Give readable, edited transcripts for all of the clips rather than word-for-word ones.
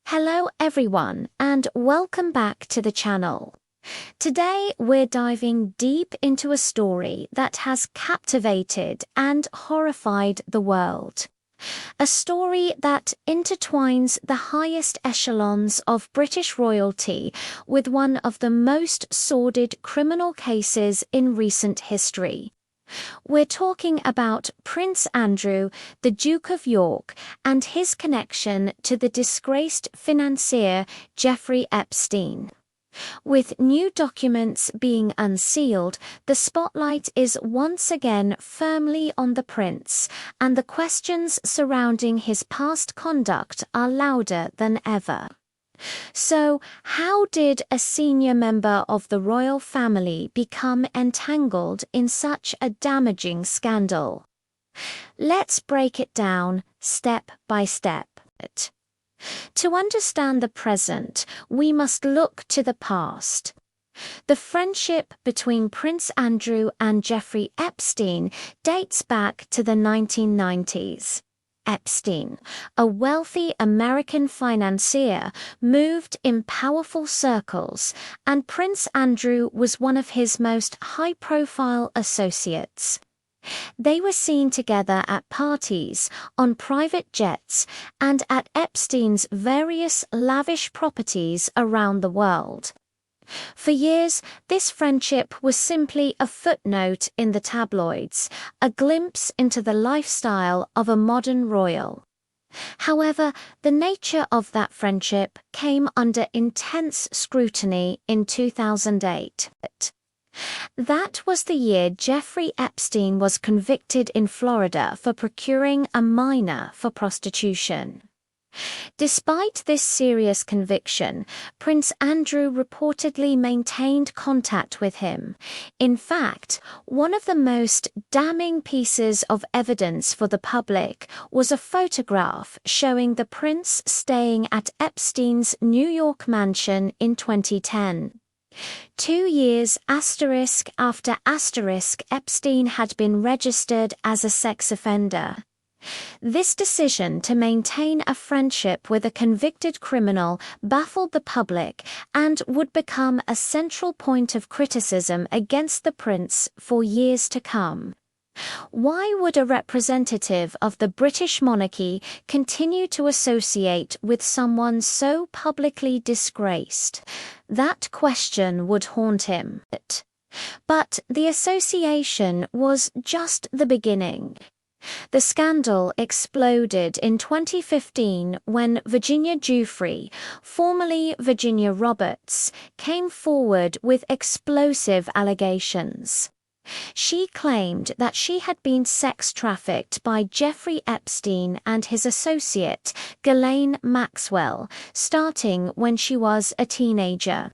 Hello everyone and welcome back to the channel. Today we're diving deep into a story that has captivated and horrified the world. A story that intertwines the highest echelons of British royalty with one of the most sordid criminal cases in recent history. We're talking about Prince Andrew, the Duke of York, and his connection to the disgraced financier Jeffrey Epstein. With new documents being unsealed, the spotlight is once again firmly on the prince, and the questions surrounding his past conduct are louder than ever. So, how did a senior member of the royal family become entangled in such a damaging scandal? Let's break it down step by step. To understand the present, we must look to the past. The friendship between Prince Andrew and Jeffrey Epstein dates back to the 1990s. Epstein, a wealthy American financier, moved in powerful circles, and Prince Andrew was one of his most high-profile associates. They were seen together at parties, on private jets, and at Epstein's various lavish properties around the world. For years, this friendship was simply a footnote in the tabloids, a glimpse into the lifestyle of a modern royal. However, the nature of that friendship came under intense scrutiny in 2008. That was the year Jeffrey Epstein was convicted in Florida for procuring a minor for prostitution. Despite this serious conviction, Prince Andrew reportedly maintained contact with him. In fact, one of the most damning pieces of evidence for the public was a photograph showing the prince staying at Epstein's New York mansion in 2010. 2 years after Epstein had been registered as a sex offender. This decision to maintain a friendship with a convicted criminal baffled the public and would become a central point of criticism against the prince for years to come. Why would a representative of the British monarchy continue to associate with someone so publicly disgraced? That question would haunt him. But the association was just the beginning. The scandal exploded in 2015 when Virginia Giuffre, formerly Virginia Roberts, came forward with explosive allegations. She claimed that she had been sex trafficked by Jeffrey Epstein and his associate, Ghislaine Maxwell, starting when she was a teenager.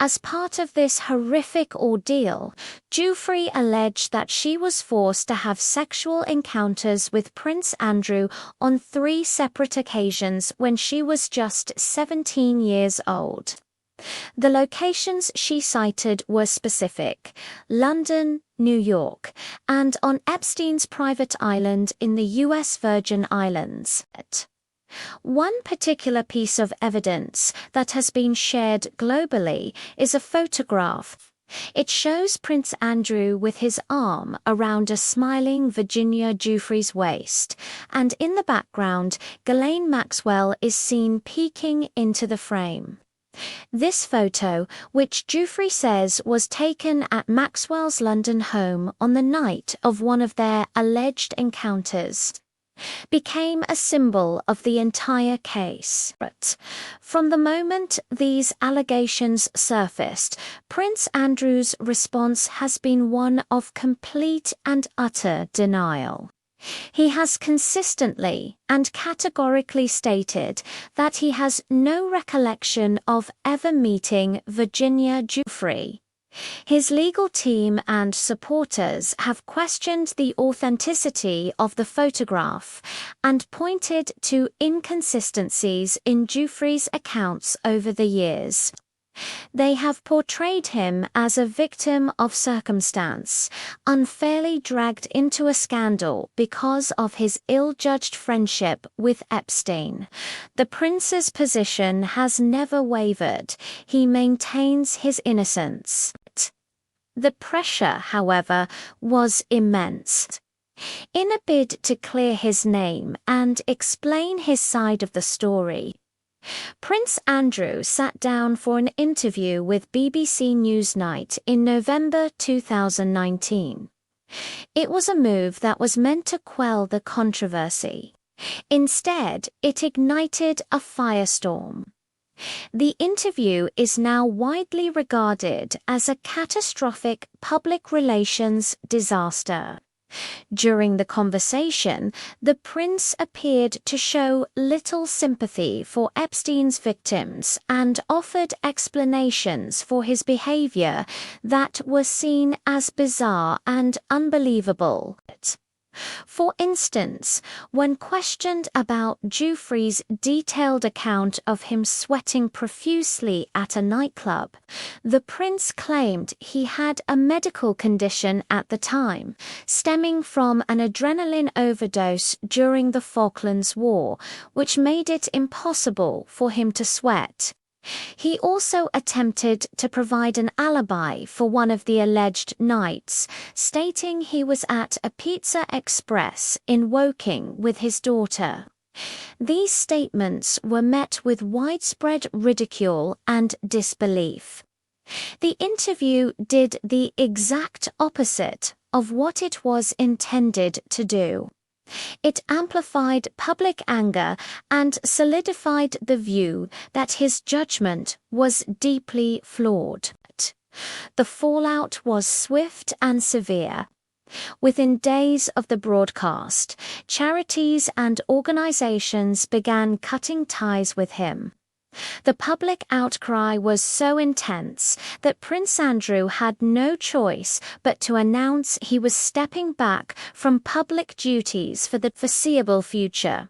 As part of this horrific ordeal, Giuffre alleged that she was forced to have sexual encounters with Prince Andrew on 3 separate occasions when she was just 17 years old. The locations she cited were specific: London, New York, and on Epstein's private island in the U.S. Virgin Islands. One particular piece of evidence that has been shared globally is a photograph. It shows Prince Andrew with his arm around a smiling Virginia Giuffre's waist, and in the background, Ghislaine Maxwell is seen peeking into the frame. This photo, which Giuffre says was taken at Maxwell's London home on the night of one of their alleged encounters, became a symbol of the entire case. But from the moment these allegations surfaced, Prince Andrew's response has been one of complete and utter denial. He has consistently and categorically stated that he has no recollection of ever meeting Virginia Giuffre. His legal team and supporters have questioned the authenticity of the photograph and pointed to inconsistencies in Giuffre's accounts over the years. They have portrayed him as a victim of circumstance, unfairly dragged into a scandal because of his ill-judged friendship with Epstein. The prince's position has never wavered. He maintains his innocence. The pressure, however, was immense. In a bid to clear his name and explain his side of the story, Prince Andrew sat down for an interview with BBC Newsnight in November 2019. It was a move that was meant to quell the controversy. Instead, it ignited a firestorm. The interview is now widely regarded as a catastrophic public relations disaster. During the conversation, the prince appeared to show little sympathy for Epstein's victims and offered explanations for his behavior that were seen as bizarre and unbelievable. For instance, when questioned about Giuffre's detailed account of him sweating profusely at a nightclub, the prince claimed he had a medical condition at the time, stemming from an adrenaline overdose during the Falklands War, which made it impossible for him to sweat. He also attempted to provide an alibi for one of the alleged nights, stating he was at a Pizza Express in Woking with his daughter. These statements were met with widespread ridicule and disbelief. The interview did the exact opposite of what it was intended to do. It amplified public anger and solidified the view that his judgment was deeply flawed. The fallout was swift and severe. Within days of the broadcast, charities and organizations began cutting ties with him. The public outcry was so intense that Prince Andrew had no choice but to announce he was stepping back from public duties for the foreseeable future.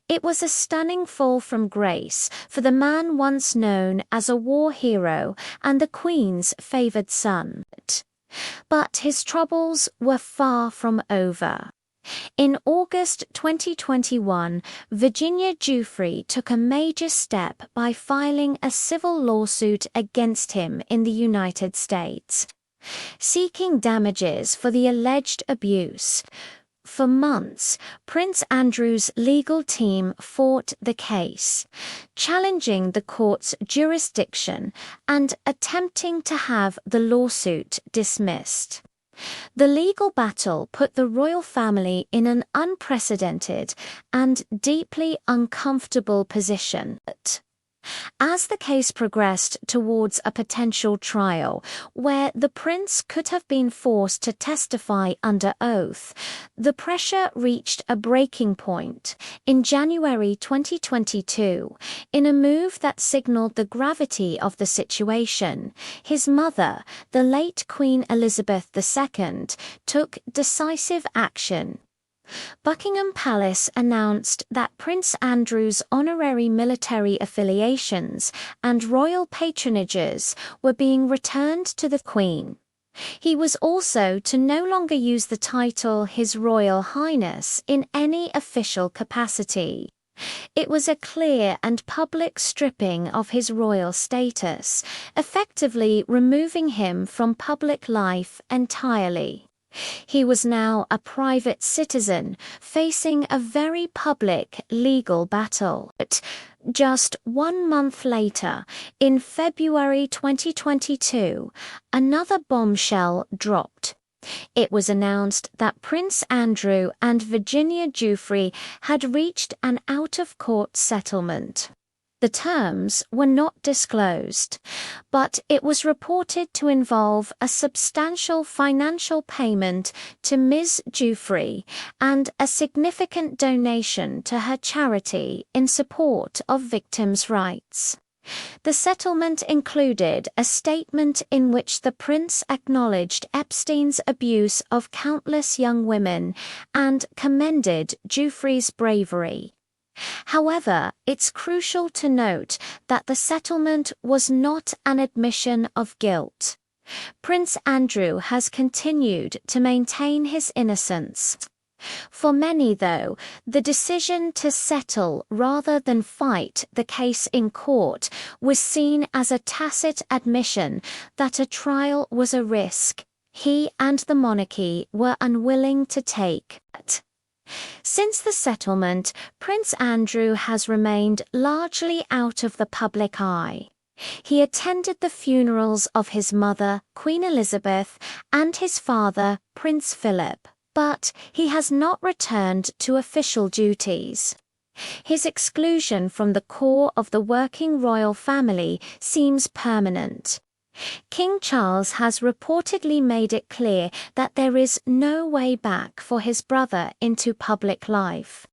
It was a stunning fall from grace for the man once known as a war hero and the Queen's favoured son. But his troubles were far from over. In August 2021, Virginia Giuffre took a major step by filing a civil lawsuit against him in the United States, seeking damages for the alleged abuse. For months, Prince Andrew's legal team fought the case, challenging the court's jurisdiction and attempting to have the lawsuit dismissed. The legal battle put the royal family in an unprecedented and deeply uncomfortable position. As the case progressed towards a potential trial, where the prince could have been forced to testify under oath, the pressure reached a breaking point in January 2022. In a move that signaled the gravity of the situation, his mother, the late Queen Elizabeth II, took decisive action. Buckingham Palace announced that Prince Andrew's honorary military affiliations and royal patronages were being returned to the Queen. He was also to no longer use the title His Royal Highness in any official capacity. It was a clear and public stripping of his royal status, effectively removing him from public life entirely. He was now a private citizen, facing a very public legal battle. Just 1 month later, in February 2022, another bombshell dropped. It was announced that Prince Andrew and Virginia Giuffre had reached an out-of-court settlement. The terms were not disclosed, but it was reported to involve a substantial financial payment to Ms. Giuffre and a significant donation to her charity in support of victims' rights. The settlement included a statement in which the prince acknowledged Epstein's abuse of countless young women and commended Giuffre's bravery. However, it's crucial to note that the settlement was not an admission of guilt. Prince Andrew has continued to maintain his innocence. For many, though, the decision to settle rather than fight the case in court was seen as a tacit admission that a trial was a risk he and the monarchy were unwilling to take. Since the settlement, Prince Andrew has remained largely out of the public eye. He attended the funerals of his mother, Queen Elizabeth, and his father, Prince Philip, but he has not returned to official duties. His exclusion from the core of the working royal family seems permanent. King Charles has reportedly made it clear that there is no way back for his brother into public life.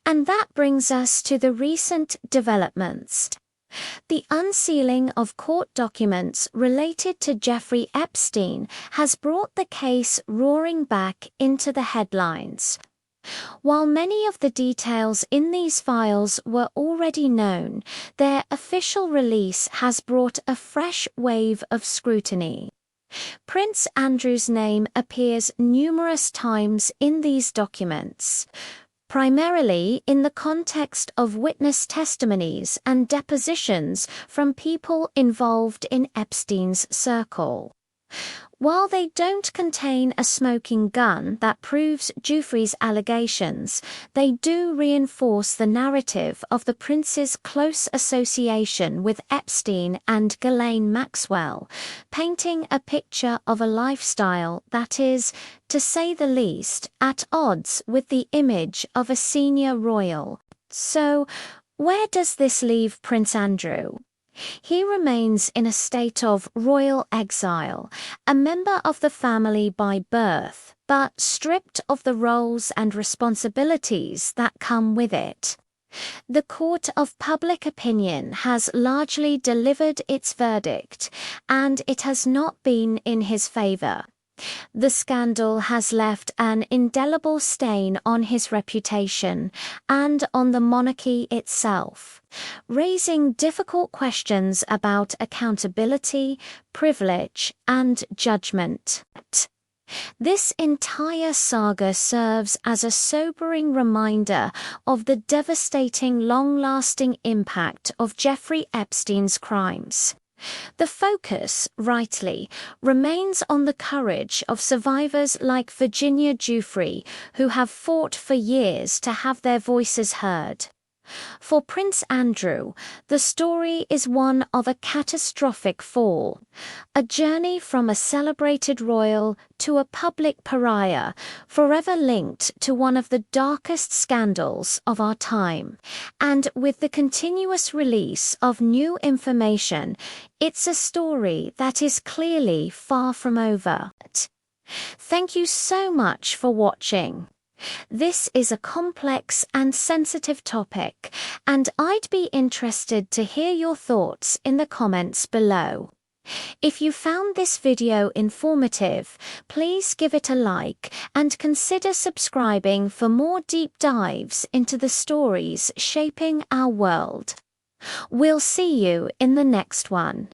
And that brings us to the recent developments. The unsealing of court documents related to Jeffrey Epstein has brought the case roaring back into the headlines. While many of the details in these files were already known, their official release has brought a fresh wave of scrutiny. Prince Andrew's name appears numerous times in these documents, primarily in the context of witness testimonies and depositions from people involved in Epstein's circle. While they don't contain a smoking gun that proves Jeffrey's allegations, they do reinforce the narrative of the prince's close association with Epstein and Ghislaine Maxwell, painting a picture of a lifestyle that is, to say the least, at odds with the image of a senior royal. So, where does this leave Prince Andrew? He remains in a state of royal exile, a member of the family by birth, but stripped of the roles and responsibilities that come with it. The court of public opinion has largely delivered its verdict, and it has not been in his favor. The scandal has left an indelible stain on his reputation and on the monarchy itself, raising difficult questions about accountability, privilege, and judgment. This entire saga serves as a sobering reminder of the devastating, long-lasting impact of Jeffrey Epstein's crimes. The focus, rightly, remains on the courage of survivors like Virginia Giuffre, who have fought for years to have their voices heard. For Prince Andrew, the story is one of a catastrophic fall, a journey from a celebrated royal to a public pariah, forever linked to one of the darkest scandals of our time. And with the continuous release of new information, it's a story that is clearly far from over. Thank you so much for watching. This is a complex and sensitive topic, and I'd be interested to hear your thoughts in the comments below. If you found this video informative, please give it a like and consider subscribing for more deep dives into the stories shaping our world. We'll see you in the next one.